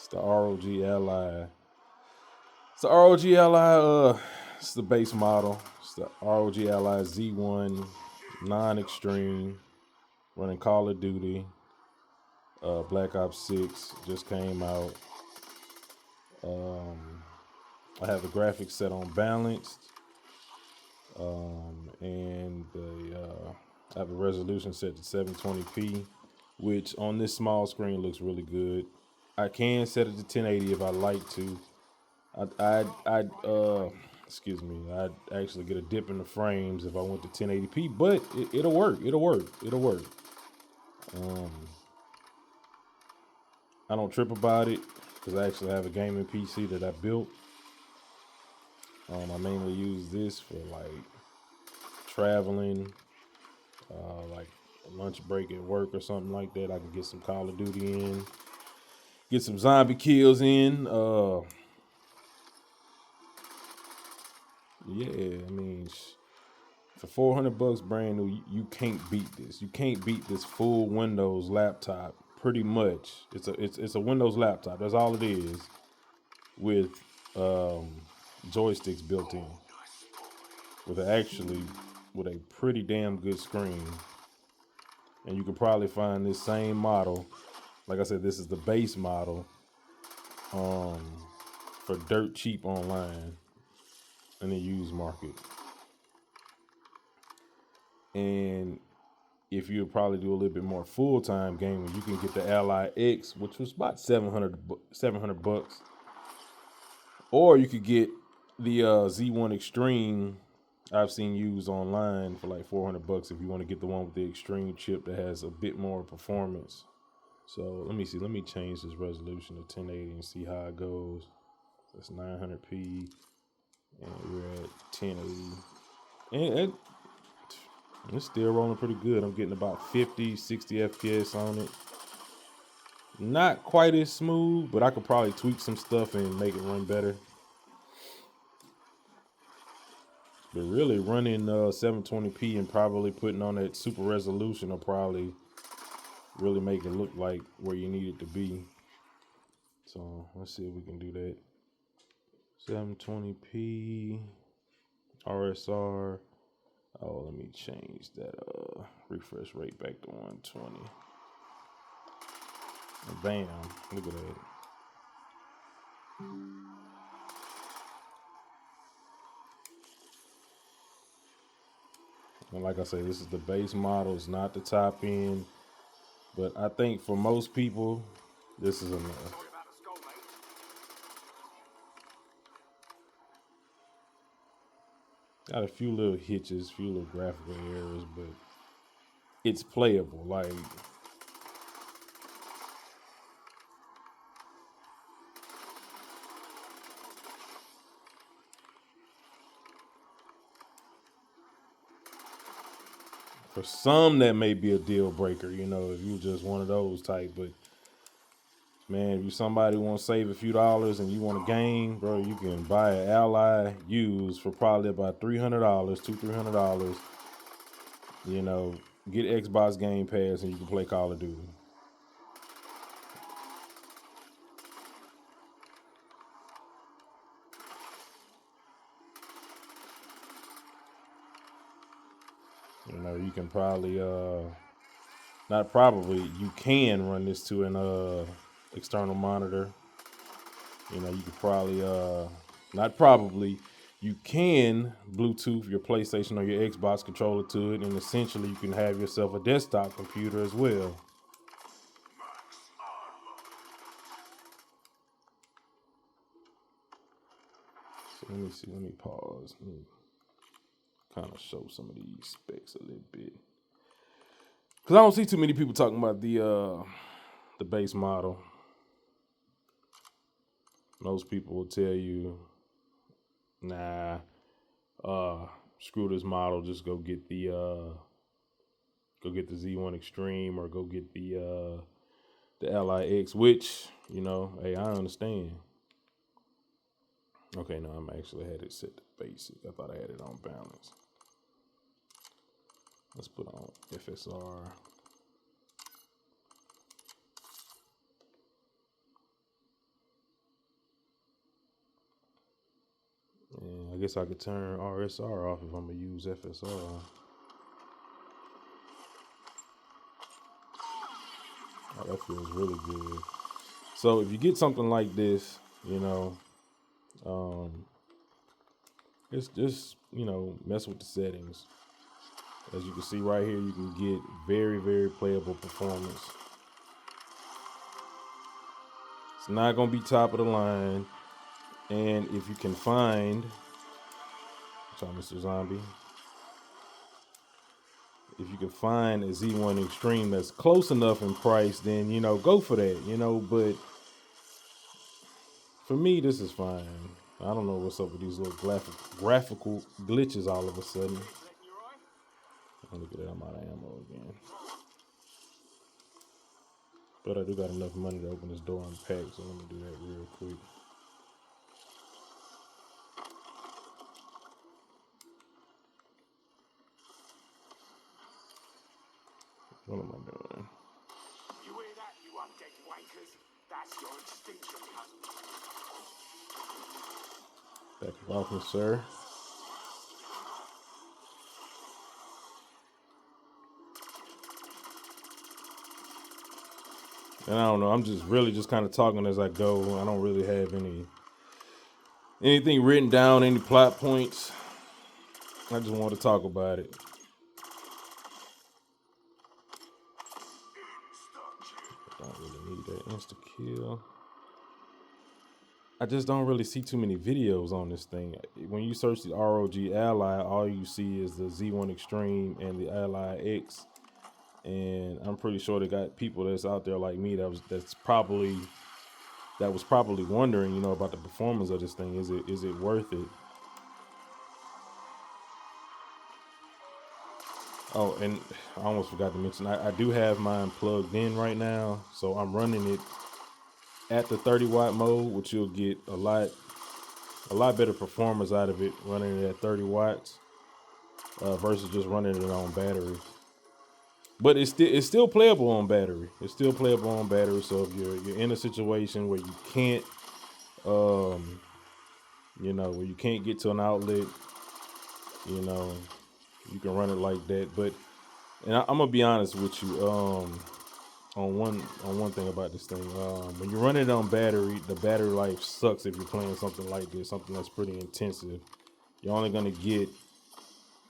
It's the ROG Ally. It's the ROG Ally. It's the base model. It's the ROG Ally Z1 non-extreme, running Call of Duty. Black Ops 6 just came out. I have the graphics set on balanced, and I have the resolution set to 720p, which on this small screen looks really good. I can set it to 1080 if I like to. Excuse me, I'd actually get a dip in the frames if I went to 1080p, but it'll work. It'll work. I don't trip about it because I actually have a gaming PC that I built. I mainly use this for like traveling, like a lunch break at work or something like that. I can get some Call of Duty in, get some zombie kills in. Yeah, I mean, for $400 brand new, you can't beat this. You can't beat this full Windows laptop. Pretty much, it's a Windows laptop. That's all it is, with joysticks built in, with a pretty damn good screen. And you can probably find this same model. Like I said, this is the base model, for dirt cheap online in the used market. And if you probably do a little bit more full-time gaming, you can get the Ally X, which was about $700, or you could get the Z1 Extreme. I've seen used online for like $400 if you want to get the one with the Extreme chip that has a bit more performance. So let me see. Let me change this resolution to 1080 and see how it goes. That's 900p, and we're at 1080, and it's still rolling pretty good. I'm getting about 50, 60 FPS on it. Not quite as smooth, but I could probably tweak some stuff and make it run better. But really running 720p and probably putting on that super resolution will probably really make it look like where you need it to be. So let's see if we can do that. 720p, RSR. Oh, let me change that refresh rate back to 120. And bam, look at that. And like I say, this is the base model. It's not the top end. But I think for most people, this is enough. Got a few little hitches, few little graphical errors, but it's playable. Like, for some, that may be a deal breaker, you know, if you're just one of those type. But man, if you somebody want to save a few dollars and you want to game, bro, you can buy an Ally used for probably about $300, $300. You know, get Xbox Game Pass and you can play Call of Duty. You know, you can probably not probably, you can run this to an external monitor. You know, you could probably not probably, you can Bluetooth your PlayStation or your Xbox controller to it, and essentially you can have yourself a desktop computer as well. So let me see, let me pause. Let me kind of show some of these specs a little bit, because I don't see too many people talking about the base model. Most people will tell you, nah, screw this model, just go get the Z1 Extreme, or go get the Ally X, which, you know, hey, I understand. Okay, no, I'm actually had it set to basic. I thought I had it on balance. Let's put on FSR. guess I could turn RSR off if I'm gonna use FSR. Oh, that feels really good. So if you get something like this, you know, it's just, you know, mess with the settings. As you can see right here, you can get very, very playable performance. It's not gonna be top of the line. And if you can find, sorry, Mr. Zombie, if you can find a Z1 Extreme that's close enough in price, then, you know, go for that, you know. But for me, this is fine. I don't know what's up with these little graphical glitches all of a sudden. Look at that, I'm out of ammo again. But I do got enough money to open this door and pack, so let me do that real quick. What am I doing? You hear that, you undead wankers? That's your extinction cut. Back off me, sir. And I don't know, I'm just really just kind of talking as I go. I don't really have anything written down, any plot points. I just want to talk about it. Don't really need that insta kill. I just don't really see too many videos on this thing. When you search the ROG Ally, all you see is the Z1 Extreme and the Ally X. And I'm pretty sure they got people that's out there like me that was probably wondering, you know, about the performance of this thing. Is it worth it? Oh, and I almost forgot to mention, I do have mine plugged in right now, so I'm running it at the 30-watt mode, which you'll get a lot better performance out of it running it at 30 watts versus just running it on battery. But it's still playable on battery. It's still playable on battery. So if you're in a situation where you can't, you know, where you can't get to an outlet, you know, you can run it like that. But and I'm gonna be honest with you, on one thing about this thing. When you run it on battery, the battery life sucks if you're playing something like this, something that's pretty intensive. You're only gonna get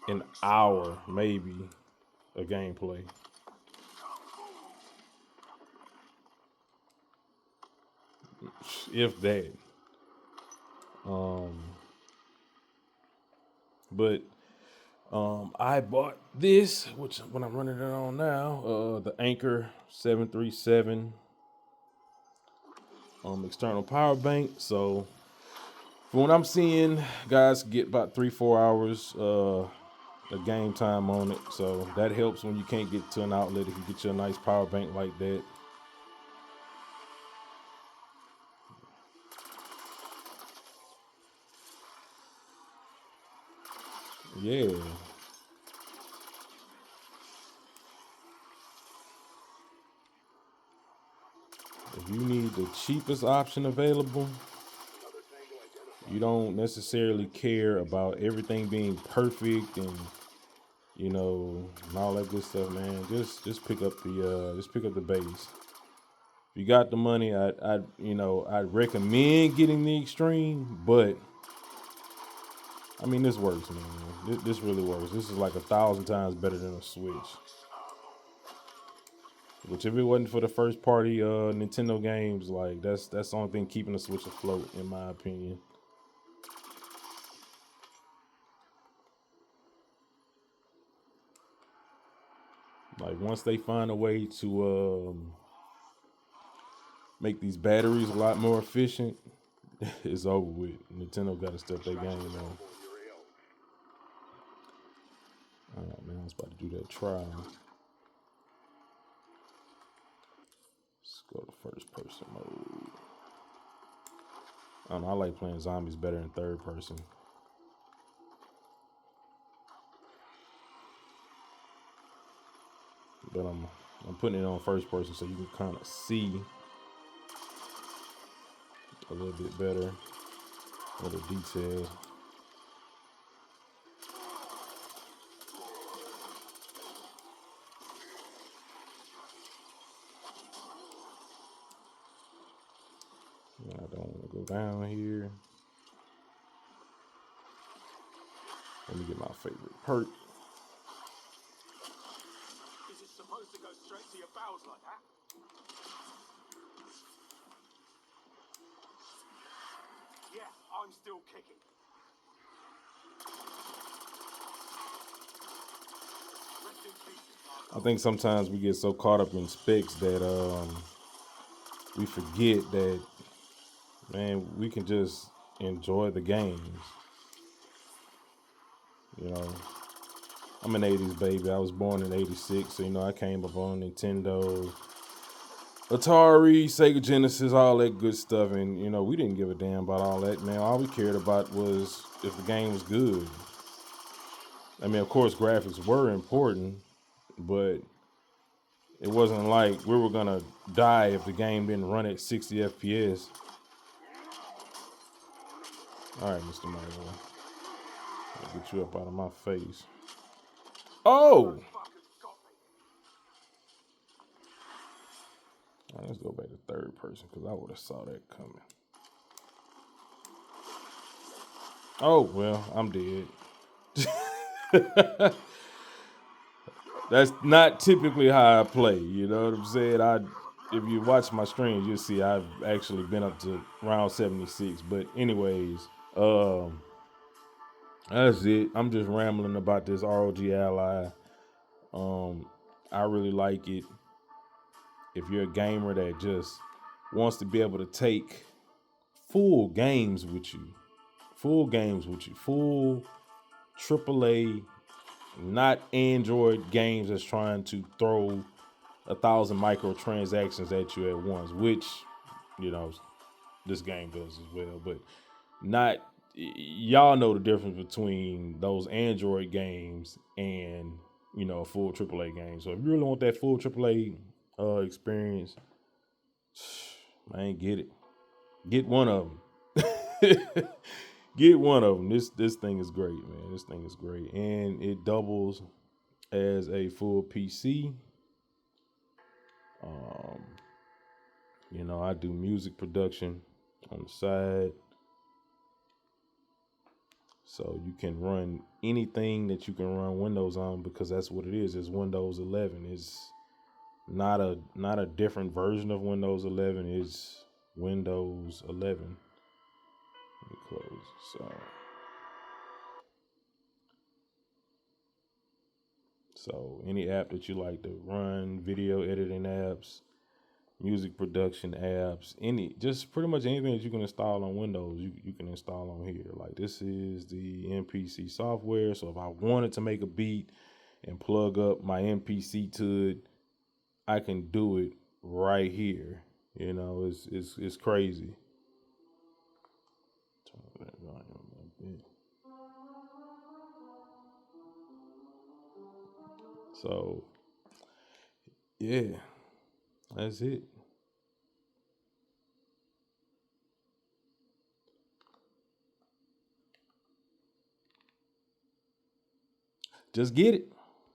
an hour, maybe, of gameplay. If that. But I bought this, which when I'm running it on now, the Anchor 737 external power bank. So from what I'm seeing, guys get about 3-4 hours of game time on it. So that helps when you can't get to an outlet if you get you a nice power bank like that. Yeah. If you need the cheapest option available, you don't necessarily care about everything being perfect and, you know, and all that good stuff, man. Just pick up the base. If you got the money, I'd recommend getting the Extreme, but I mean, this works, man. This really works. This is like 1,000 times better than a Switch. Which, if it wasn't for the first party Nintendo games, like that's the only thing keeping the Switch afloat, in my opinion. Like once they find a way to make these batteries a lot more efficient, it's over with. Nintendo got to step their game on. All right, man, I was about to do that trial. Let's go to first person mode. I don't know, I like playing zombies better in third person. But I'm putting it on first person so you can kind of see a little bit better, little details. I don't want to go down here. Let me get my favorite perk. Is it supposed to go straight to your bowels like that? Yeah, I'm still kicking. Rest in peace, I think sometimes we get so caught up in specs that we forget that, man, we can just enjoy the games. You know, I'm an 80s baby. I was born in 86, so, you know, I came up on Nintendo, Atari, Sega Genesis, all that good stuff. And, you know, we didn't give a damn about all that, man. All we cared about was if the game was good. I mean, of course, graphics were important, but it wasn't like we were going to die if the game didn't run at 60 FPS. All right, Mr. Mario. I'll get you up out of my face. Oh! All right, let's go back to third person because I would have saw that coming. Oh, well, I'm dead. That's not typically how I play, you know what I'm saying? If you watch my streams, you'll see I've actually been up to round 76. But anyways, that's it. I'm just rambling about this ROG Ally. I really like it. If you're a gamer that just wants to be able to take full games with you, full AAA, not Android games that's trying to throw 1,000 microtransactions at you at once, which, you know, this game does as well, but not, y'all know the difference between those Android games and, you know, a full AAA game. So if you really want that full AAA experience, man, get it. Get one of them. Get one of them. This thing is great, man. This thing is great, and it doubles as a full PC. You know, I do music production on the side, so you can run anything that you can run Windows on because that's what it is. It's Windows 11. It's not a different version of Windows 11. It's Windows 11. Let me close. So any app that you like to run, video editing apps, music production apps, just pretty much anything that you can install on Windows, you can install on here. Like, this is the MPC software. So if I wanted to make a beat and plug up my MPC to it, I can do it right here. You know, it's crazy. So yeah, that's it. Just get it.